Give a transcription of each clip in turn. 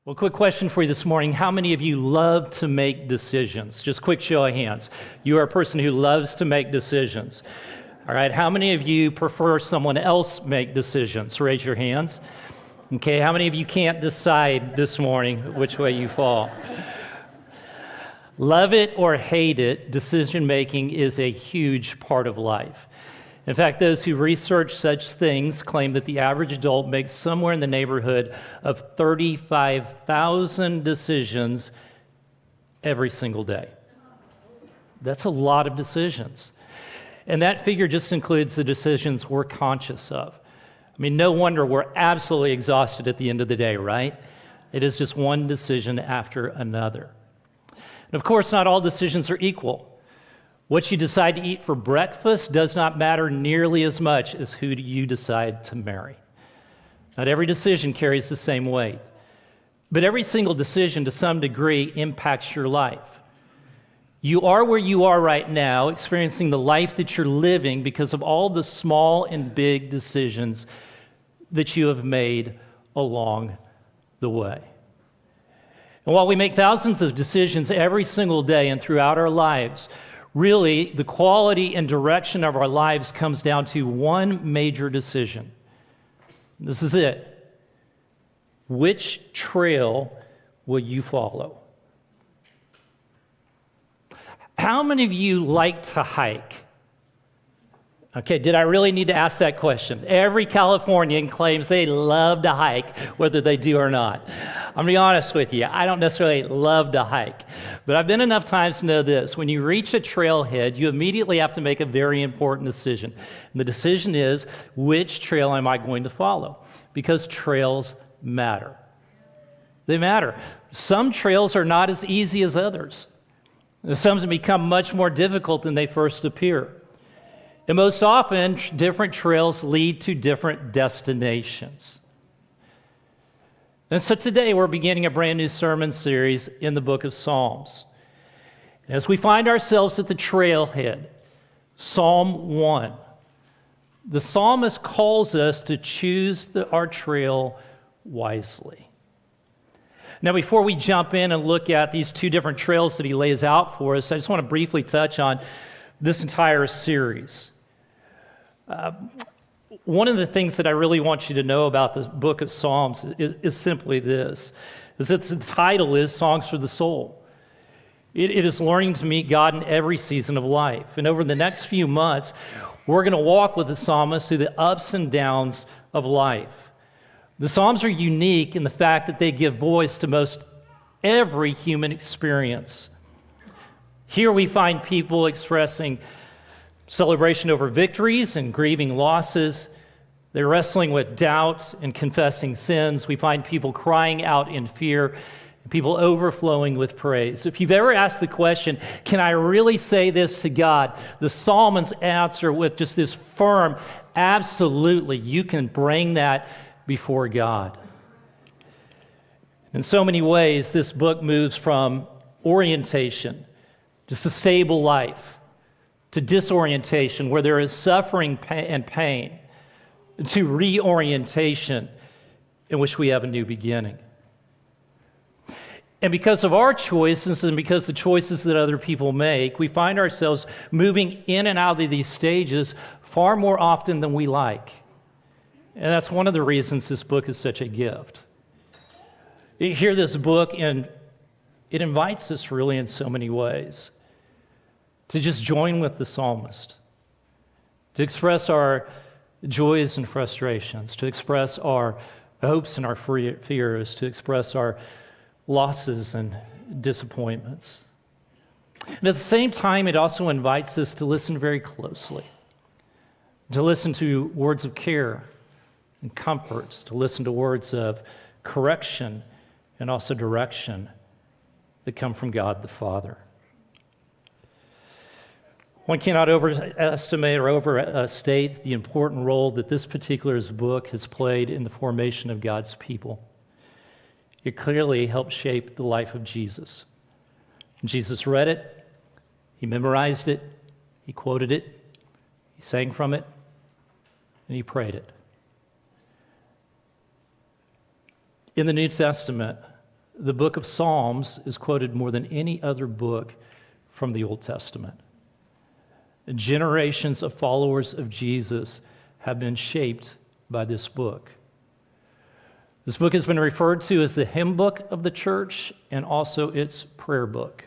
Well, quick question for you this morning. How many of you love to make decisions? Just quick show of hands. You are a person who loves to make decisions. All right, how many of you prefer someone else make decisions? Raise your hands. Okay, how many of you can't decide this morning which way you fall? Love it or hate it, decision making is a huge part of life. In fact, those who research such things claim that the average adult makes somewhere in the neighborhood of 35,000 decisions every single day. That's a lot of decisions. And that figure just includes the decisions we're conscious of. I mean, no wonder we're absolutely exhausted at the end of the day, right? It is just one decision after another. And of course, not all decisions are equal. What you decide to eat for breakfast does not matter nearly as much as who you decide to marry. Not every decision carries the same weight, but every single decision to some degree impacts your life. You are where you are right now, experiencing the life that you're living because of all the small and big decisions that you have made along the way. And while we make thousands of decisions every single day and throughout our lives, really, the quality and direction of our lives comes down to one major decision. This is it. Which trail will you follow? How many of you like to hike? Okay, did I really need to ask that question? Every Californian claims they love to hike, whether they do or not. I'm going to be honest with you, I don't necessarily love to hike, but I've been enough times to know this. When you reach a trailhead, you immediately have to make a very important decision. And the decision is, which trail am I going to follow? Because trails matter. They matter. Some trails are not as easy as others. Some become much more difficult than they first appear. And most often, different trails lead to different destinations. And so today, we're beginning a brand new sermon series in the book of Psalms. As we find ourselves at the trailhead, Psalm 1, the psalmist calls us to choose our trail wisely. Now, before we jump in and look at these two different trails that he lays out for us, I just want to briefly touch on this entire series. One of the things that I really want you to know about the book of Psalms is simply this, is that the title is Songs for the Soul. It is learning to meet God in every season of life. And over the next few months, we're going to walk with the psalmist through the ups and downs of life. The Psalms are unique in the fact that they give voice to most every human experience. Here we find people expressing celebration over victories and grieving losses. They're wrestling with doubts and confessing sins. We find people crying out in fear, and people overflowing with praise. If you've ever asked the question, can I really say this to God? The psalmist's answer with just this firm, absolutely, you can bring that before God. In so many ways, this book moves from orientation, just a stable life, to disorientation, where there is suffering and pain, to reorientation, in which we have a new beginning. And because of our choices and because the choices that other people make, we find ourselves moving in and out of these stages far more often than we like. And that's one of the reasons this book is such a gift. You hear this book, and it invites us really in so many ways to just join with the psalmist, to express our joys and frustrations, to express our hopes and our fears, to express our losses and disappointments. And at the same time, it also invites us to listen very closely, to listen to words of care and comforts, to listen to words of correction and also direction that come from God the Father. One cannot overestimate or overstate the important role that this particular book has played in the formation of God's people. It clearly helped shape the life of Jesus. Jesus read it, he memorized it, he quoted it, he sang from it, and he prayed it. In the New Testament, the book of Psalms is quoted more than any other book from the Old Testament. Generations of followers of Jesus have been shaped by this book. This book has been referred to as the hymn book of the church and also its prayer book.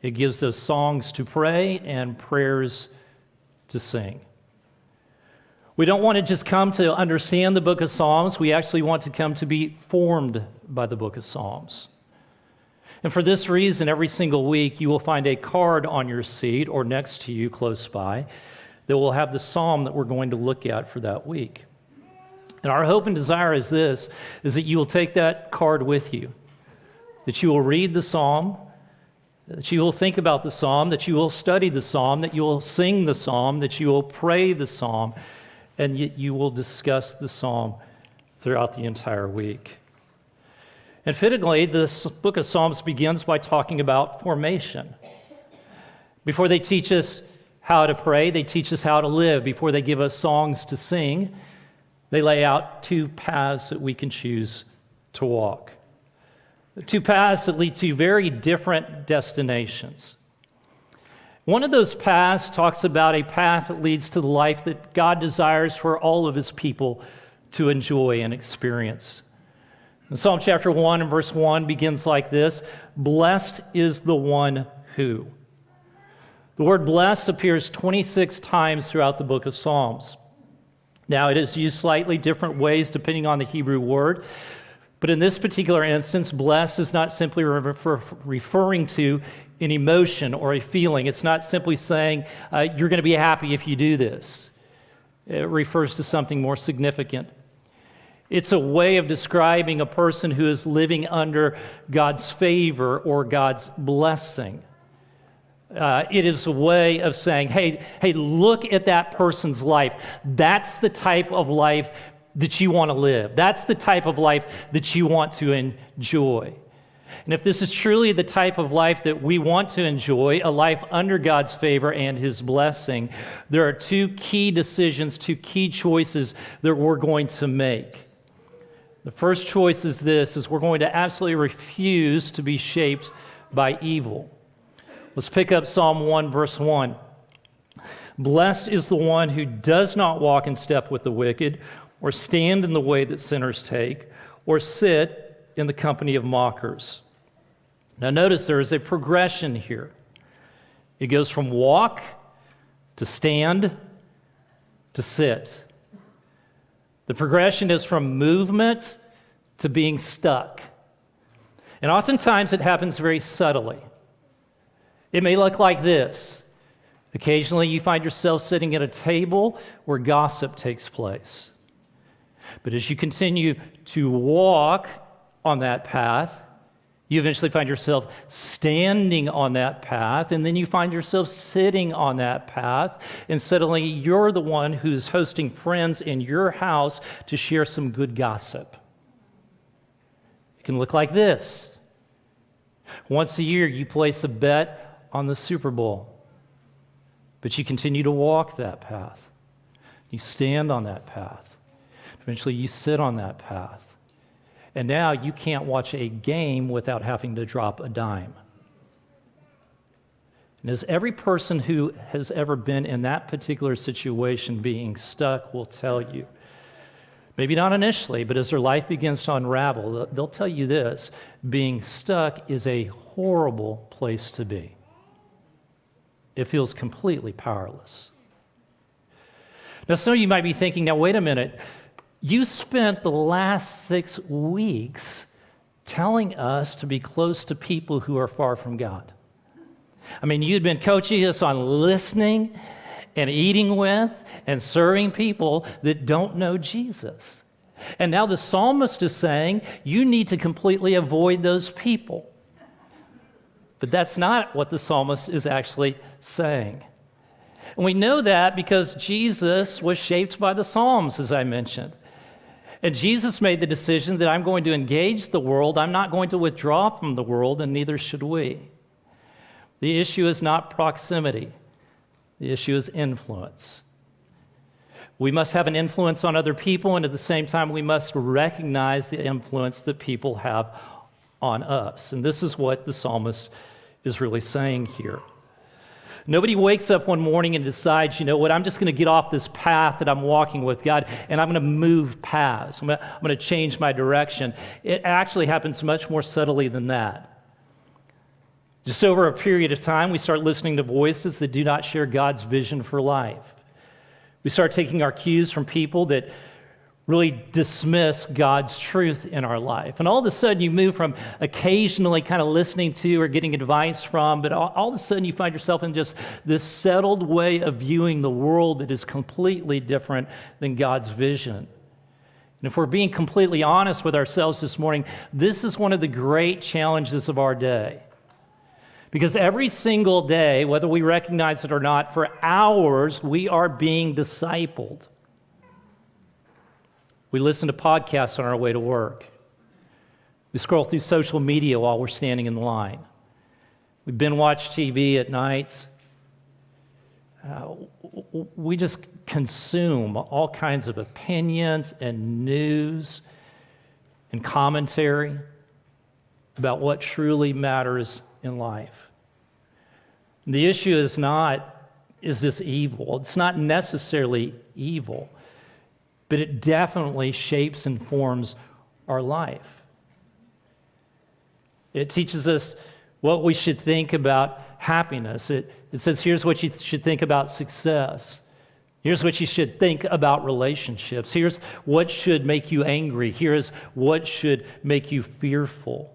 It gives us songs to pray and prayers to sing. We don't want to just come to understand the book of Psalms. We actually want to come to be formed by the book of Psalms. And for this reason, every single week you will find a card on your seat or next to you close by that will have the psalm that we're going to look at for that week. And our hope and desire is this, is that you will take that card with you, that you will read the psalm, that you will think about the psalm, that you will study the psalm, that you will sing the psalm, that you will pray the psalm, and you will discuss the psalm throughout the entire week. And fittingly, this book of Psalms begins by talking about formation. Before they teach us how to pray, they teach us how to live. Before they give us songs to sing, they lay out two paths that we can choose to walk. Two paths that lead to very different destinations. One of those paths talks about a path that leads to the life that God desires for all of his people to enjoy and experience. And Psalm chapter 1 and verse 1 begins like this: "Blessed is the one who." The word blessed appears 26 times throughout the book of Psalms. Now, it is used slightly different ways depending on the Hebrew word, but in this particular instance, blessed is not simply referring to an emotion or a feeling. It's not simply saying, you're going to be happy if you do this. It refers to something more significant. It's a way of describing a person who is living under God's favor or God's blessing. It is a way of saying, hey, look at that person's life. That's the type of life that you want to live. That's the type of life that you want to enjoy. And if this is truly the type of life that we want to enjoy, a life under God's favor and his blessing, there are two key decisions, two key choices that we're going to make. The first choice is this, is we're going to absolutely refuse to be shaped by evil. Let's pick up Psalm 1, verse 1. "Blessed is the one who does not walk in step with the wicked, or stand in the way that sinners take, or sit in the company of mockers." Now notice there is a progression here. It goes from walk to stand to sit. The progression is from movement to being stuck. And oftentimes it happens very subtly. It may look like this. Occasionally you find yourself sitting at a table where gossip takes place. But as you continue to walk on that path, you eventually find yourself standing on that path, and then you find yourself sitting on that path, and suddenly you're the one who's hosting friends in your house to share some good gossip. It can look like this. Once a year, you place a bet on the Super Bowl, but you continue to walk that path. You stand on that path. Eventually, you sit on that path. And now you can't watch a game without having to drop a dime. And as every person who has ever been in that particular situation being stuck will tell you, maybe not initially, but as their life begins to unravel, they'll tell you this: being stuck is a horrible place to be. It feels completely powerless. Now, some of you might be thinking, now, wait a minute. You spent the last 6 weeks telling us to be close to people who are far from God. I mean, you'd been coaching us on listening and eating with and serving people that don't know Jesus. And now the psalmist is saying you need to completely avoid those people. But that's not what the psalmist is actually saying. And we know that because Jesus was shaped by the Psalms, as I mentioned. And Jesus made the decision that I'm going to engage the world. I'm not going to withdraw from the world, and neither should we. The issue is not proximity. The issue is influence. We must have an influence on other people, and at the same time, we must recognize the influence that people have on us. And this is what the psalmist is really saying here. Nobody wakes up one morning and decides, you know what, I'm just going to get off this path that I'm walking with God, and I'm going to move past. I'm going to change my direction. It actually happens much more subtly than that. Just over a period of time, we start listening to voices that do not share God's vision for life. We start taking our cues from people that really dismiss God's truth in our life. And all of a sudden you move from occasionally kind of listening to or getting advice from, but all of a sudden you find yourself in just this settled way of viewing the world that is completely different than God's vision. And if we're being completely honest with ourselves this morning, this is one of the great challenges of our day. Because every single day, whether we recognize it or not, for hours we are being discipled. We listen to podcasts on our way to work. We scroll through social media while we're standing in line. We binge watch TV at nights. We just consume all kinds of opinions and news and commentary about what truly matters in life. And the issue is not, is this evil? It's not necessarily evil, but it definitely shapes and forms our life. It teaches us what we should think about happiness. It says, here's what you should think about success. Here's what you should think about relationships. Here's what should make you angry. Here's what should make you fearful.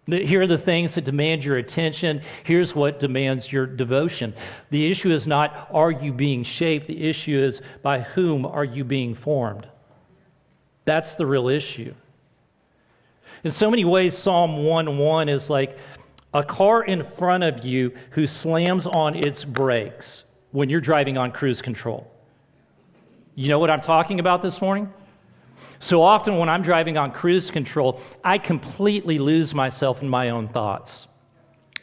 Here are the things that demand your attention. Here's what demands your devotion. The issue is not, are you being shaped? The issue is, by whom are you being formed? That's the real issue. In so many ways, Psalm 1:1 is like a car in front of you who slams on its brakes when you're driving on cruise control. You know what I'm talking about this morning? So often when I'm driving on cruise control, I completely lose myself in my own thoughts.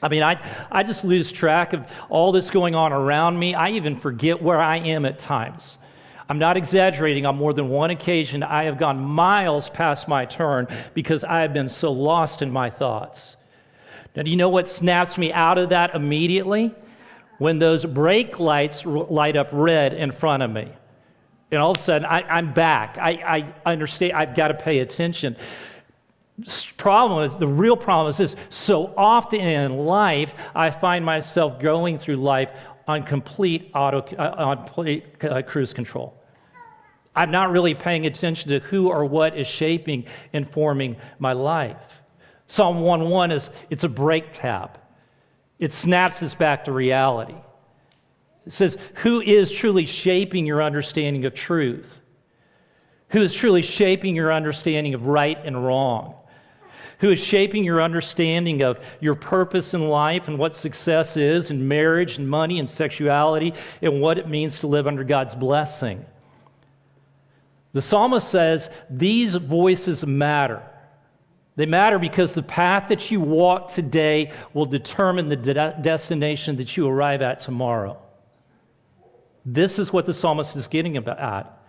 I mean, I just lose track of all this going on around me. I even forget where I am at times. I'm not exaggerating. On more than one occasion, I have gone miles past my turn because I have been so lost in my thoughts. Now, do you know what snaps me out of that immediately? When those brake lights light up red in front of me. And all of a sudden, I'm back. I understand. I've got to pay attention. The real problem is this. So often in life, I find myself going through life on complete cruise control. I'm not really paying attention to who or what is shaping and forming my life. Psalm 1:1 it's a brake tab. It snaps us back to reality. It says, who is truly shaping your understanding of truth? Who is truly shaping your understanding of right and wrong? Who is shaping your understanding of your purpose in life and what success is in marriage and money and sexuality and what it means to live under God's blessing? The psalmist says these voices matter. They matter because the path that you walk today will determine the destination that you arrive at tomorrow. This is what the psalmist is getting at.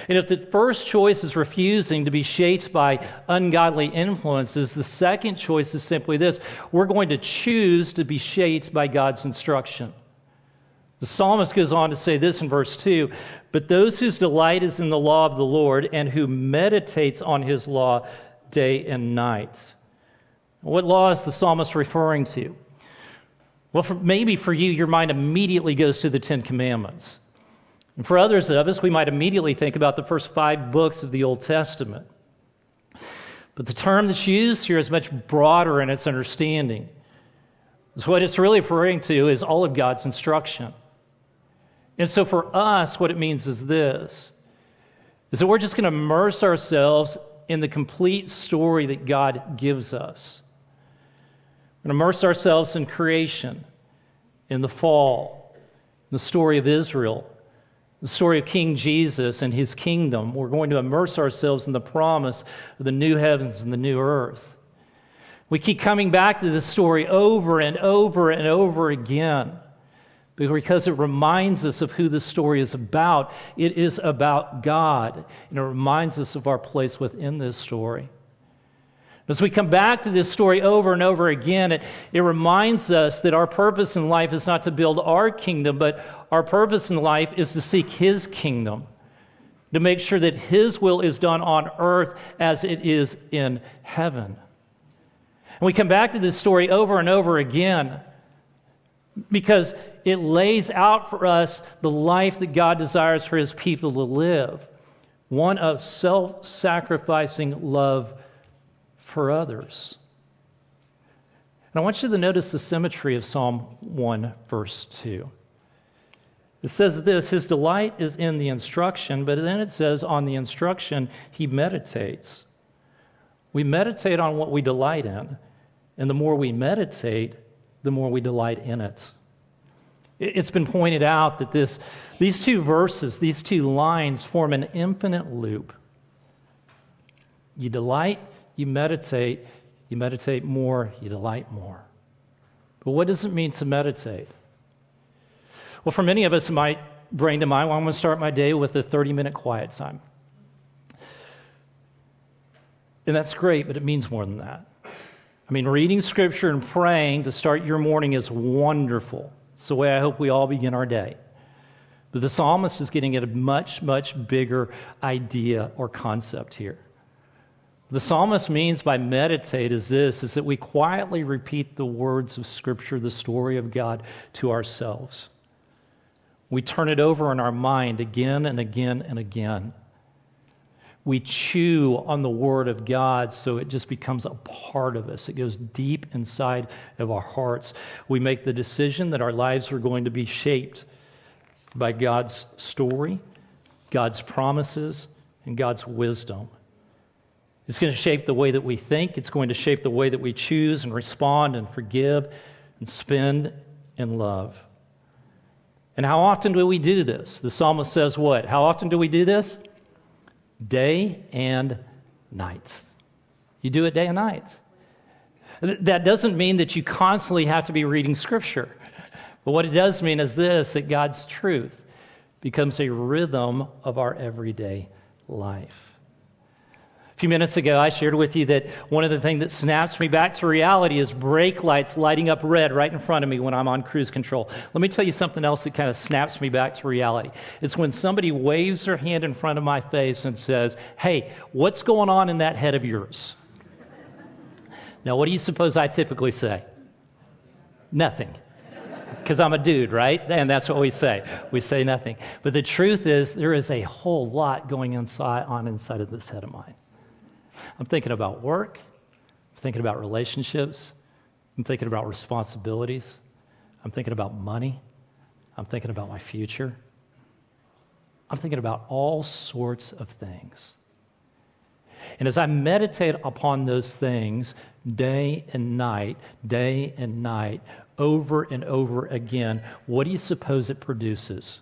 And if the first choice is refusing to be shaped by ungodly influences, the second choice is simply this: we're going to choose to be shaped by God's instruction. The psalmist goes on to say this in verse 2, but those whose delight is in the law of the Lord and who meditates on his law day and night. What law is the psalmist referring to? Well, maybe for you, your mind immediately goes to the Ten Commandments. And for others of us, we might immediately think about the first 5 books of the Old Testament. But the term that's used here is much broader in its understanding. So what it's really referring to is all of God's instruction. And so for us, what it means is this, is that we're just going to immerse ourselves in the complete story that God gives us. We're going to immerse ourselves in creation, in the fall, in the story of Israel, the story of King Jesus and his kingdom. We're going to immerse ourselves in the promise of the new heavens and the new earth. We keep coming back to this story over and over and over again because it reminds us of who the story is about. It is about God, and it reminds us of our place within this story. As we come back to this story over and over again, it reminds us that our purpose in life is not to build our kingdom, but our purpose in life is to seek His kingdom, to make sure that His will is done on earth as it is in heaven. And we come back to this story over and over again because it lays out for us the life that God desires for His people to live, one of self-sacrificing love for others. And I want you to notice the symmetry of Psalm 1, verse 2. It says this, His delight is in the instruction, but then it says on the instruction, He meditates. We meditate on what we delight in, and the more we meditate, the more we delight in it. It's been pointed out that these two verses, these two lines form an infinite loop. You delight, you meditate more, you delight more. But what does it mean to meditate? Well, for many of us, it might bring to mind, well, I'm going to start my day with a 30-minute quiet time. And that's great, but it means more than that. I mean, reading Scripture and praying to start your morning is wonderful. It's the way I hope we all begin our day. But the psalmist is getting at a much, much bigger idea or concept here. The psalmist means by meditate is that we quietly repeat the words of Scripture, the story of God, to ourselves. We turn it over in our mind again and again and again. We chew on the Word of God so it just becomes a part of us. It goes deep inside of our hearts. We make the decision that our lives are going to be shaped by God's story, God's promises, and God's wisdom. It's going to shape the way that we think. It's going to shape the way that we choose and respond and forgive and spend and love. And how often do we do this? The psalmist says what? How often do we do this? Day and night. You do it day and night. That doesn't mean that you constantly have to be reading Scripture. But what it does mean is this, that God's truth becomes a rhythm of our everyday life. A few minutes ago, I shared with you that one of the things that snaps me back to reality is brake lights lighting up red right in front of me when I'm on cruise control. Let me tell you something else that kind of snaps me back to reality. It's when somebody waves their hand in front of my face and says, "Hey, what's going on in that head of yours?" Now, what do you suppose I typically say? Nothing. Because I'm a dude, right? And that's what we say. We say nothing. But the truth is, there is a whole lot going inside of this head of mine. I'm thinking about work. I'm thinking about relationships. I'm thinking about responsibilities. I'm thinking about money. I'm thinking about my future. I'm thinking about all sorts of things. And as I meditate upon those things day and night, over and over again, what do you suppose it produces?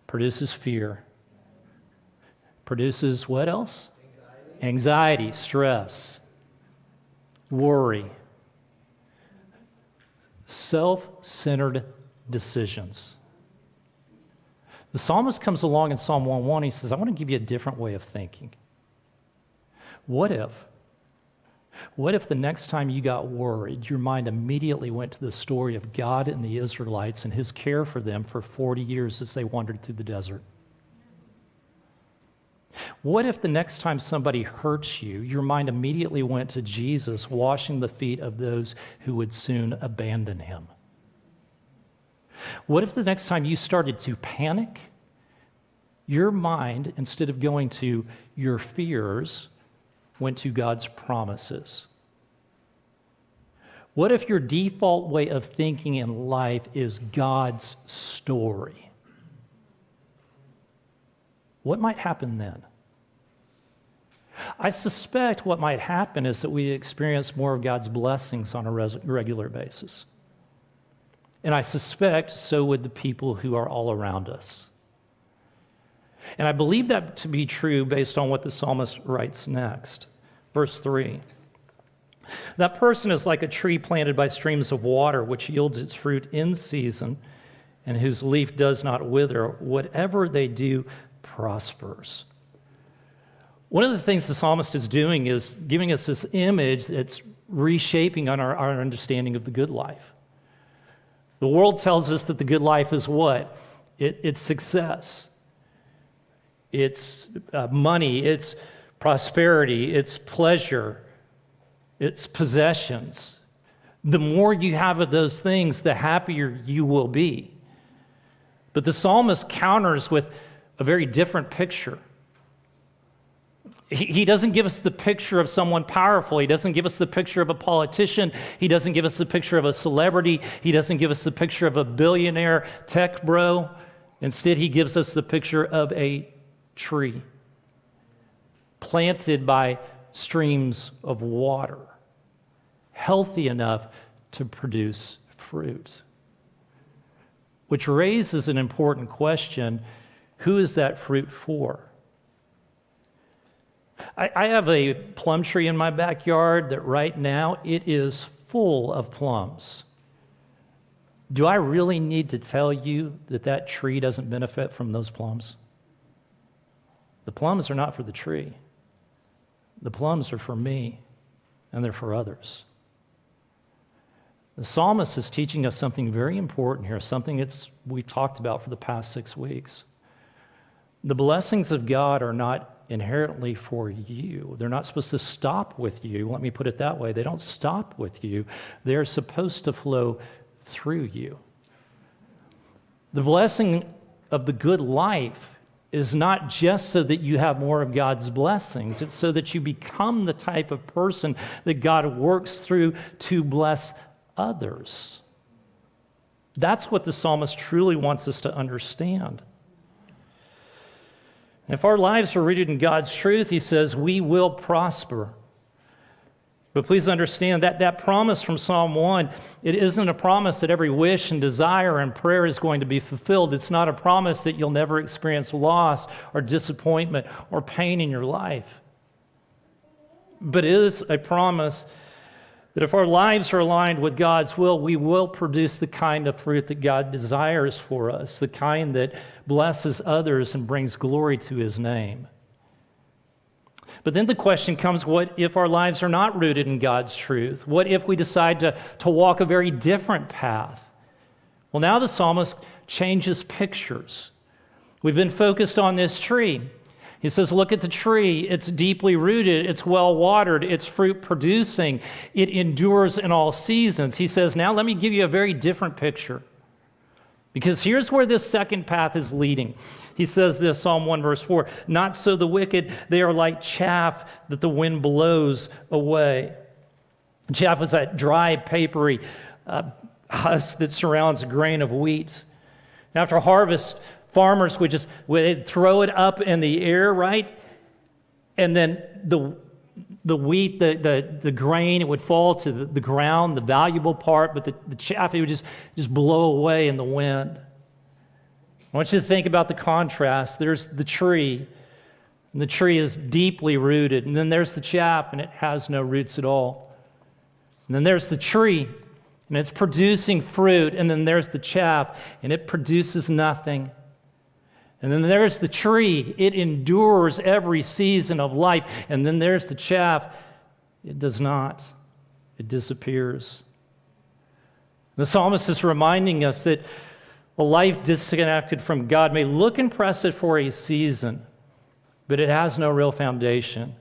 Produces fear. Produces what else? Anxiety, stress, worry, self-centered decisions. The psalmist comes along in Psalm 1:1, he says, I want to give you a different way of thinking. What if the next time you got worried, your mind immediately went to the story of God and the Israelites and His care for them for 40 years as they wandered through the desert? What if the next time somebody hurts you, your mind immediately went to Jesus washing the feet of those who would soon abandon Him? What if the next time you started to panic, your mind, instead of going to your fears, went to God's promises? What if your default way of thinking in life is God's story? What might happen then? I suspect what might happen is that we experience more of God's blessings on a regular basis. And I suspect so would the people who are all around us. And I believe that to be true based on what the psalmist writes next. Verse 3. That person is like a tree planted by streams of water, which yields its fruit in season, and whose leaf does not wither. Whatever they do prospers. One of the things the psalmist is doing is giving us this image that's reshaping on our understanding of the good life. The world tells us that the good life is what? It's success. It's money. It's prosperity. It's pleasure. It's possessions. The more you have of those things, the happier you will be. But the psalmist counters with a very different picture. He doesn't give us the picture of someone powerful. He doesn't give us the picture of a politician. He doesn't give us the picture of a celebrity. He doesn't give us the picture of a billionaire tech bro. Instead, he gives us the picture of a tree planted by streams of water, healthy enough to produce fruit. Which raises an important question: who is that fruit for? I have a plum tree in my backyard that right now it is full of plums. Do I really need to tell you that that tree doesn't benefit from those plums? The plums are not for the tree. The plums are for me, and they're for others. The psalmist is teaching us something very important here, something we've talked about for the past 6 weeks. The blessings of God are not inherently for you. They're not supposed to stop with you. Let me put it that way. They don't stop with you. They're supposed to flow through you. The blessing of the good life is not just so that you have more of God's blessings. It's so that you become the type of person that God works through to bless others. That's what the psalmist truly wants us to understand. If our lives are rooted in God's truth, he says, we will prosper. But please understand that promise from Psalm 1, it isn't a promise that every wish and desire and prayer is going to be fulfilled. It's not a promise that you'll never experience loss or disappointment or pain in your life. But it is a promise that if our lives are aligned with God's will, we will produce the kind of fruit that God desires for us, the kind that blesses others and brings glory to his name. But then the question comes, what if our lives are not rooted in God's truth? What if we decide to walk a very different path? Well, now the psalmist changes pictures. We've been focused on this tree. He says, look at the tree. It's deeply rooted. It's well watered. It's fruit producing. It endures in all seasons. He says, now let me give you a very different picture. Because here's where this second path is leading. He says this, Psalm 1, verse 4, not so the wicked, they are like chaff that the wind blows away. Chaff is that dry, papery husk that surrounds a grain of wheat. After harvest, farmers would throw it up in the air, right? And then the wheat, the grain, it would fall to the ground, the valuable part, but the chaff, it would just blow away in the wind. I want you to think about the contrast. There's the tree, and the tree is deeply rooted. And then there's the chaff, and it has no roots at all. And then there's the tree, and it's producing fruit. And then there's the chaff, and it produces nothing. And then there's the tree. It endures every season of life. And then there's the chaff. It does not. It disappears. The psalmist is reminding us that a life disconnected from God may look impressive for a season, but it has no real foundation.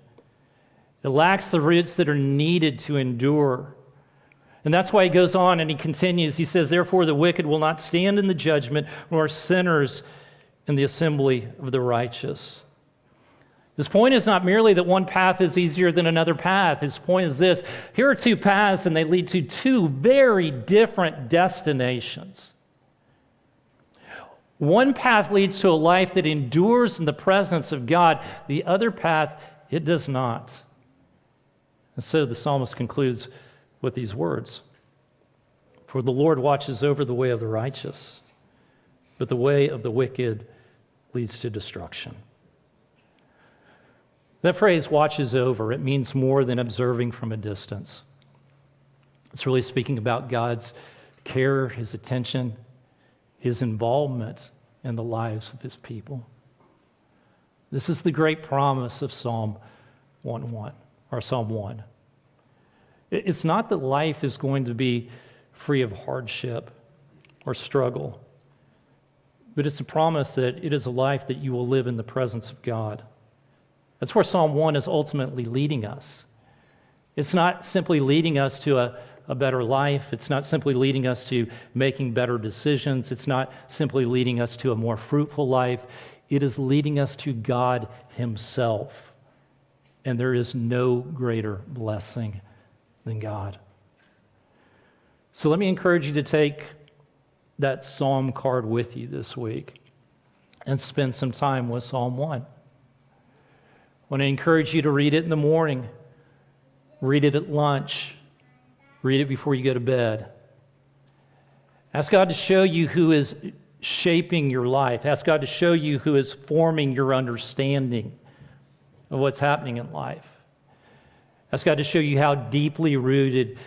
It lacks the roots that are needed to endure. And that's why he goes on and he continues. He says, therefore the wicked will not stand in the judgment, nor sinners in the assembly of the righteous. His point is not merely that one path is easier than another path. His point is this: here are two paths, and they lead to two very different destinations. One path leads to a life that endures in the presence of God. The other path, it does not. And so the psalmist concludes with these words: for the Lord watches over the way of the righteous, but the way of the wicked leads to destruction. That phrase, watches over, it means more than observing from a distance. It's really speaking about God's care, his attention, his involvement in the lives of his people. This is the great promise of Psalm 1:1, or Psalm 1. It's not that life is going to be free of hardship or struggle, but it's a promise that it is a life that you will live in the presence of God. That's where Psalm 1 is ultimately leading us. It's not simply leading us to a better life. It's not simply leading us to making better decisions. It's not simply leading us to a more fruitful life. It is leading us to God himself. And there is no greater blessing than God. So let me encourage you to take that Psalm card with you this week and spend some time with Psalm 1. I want to encourage you to read it in the morning, read it at lunch, read it before you go to bed. Ask God to show you who is shaping your life. Ask God to show you who is forming your understanding of what's happening in life. Ask God to show you how deeply rooted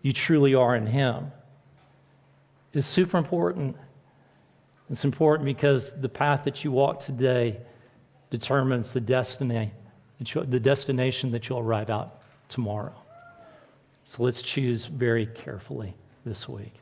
you truly are in him. It's super important. It's important because the path that you walk today determines the destination that you'll arrive at tomorrow. So let's choose very carefully this week.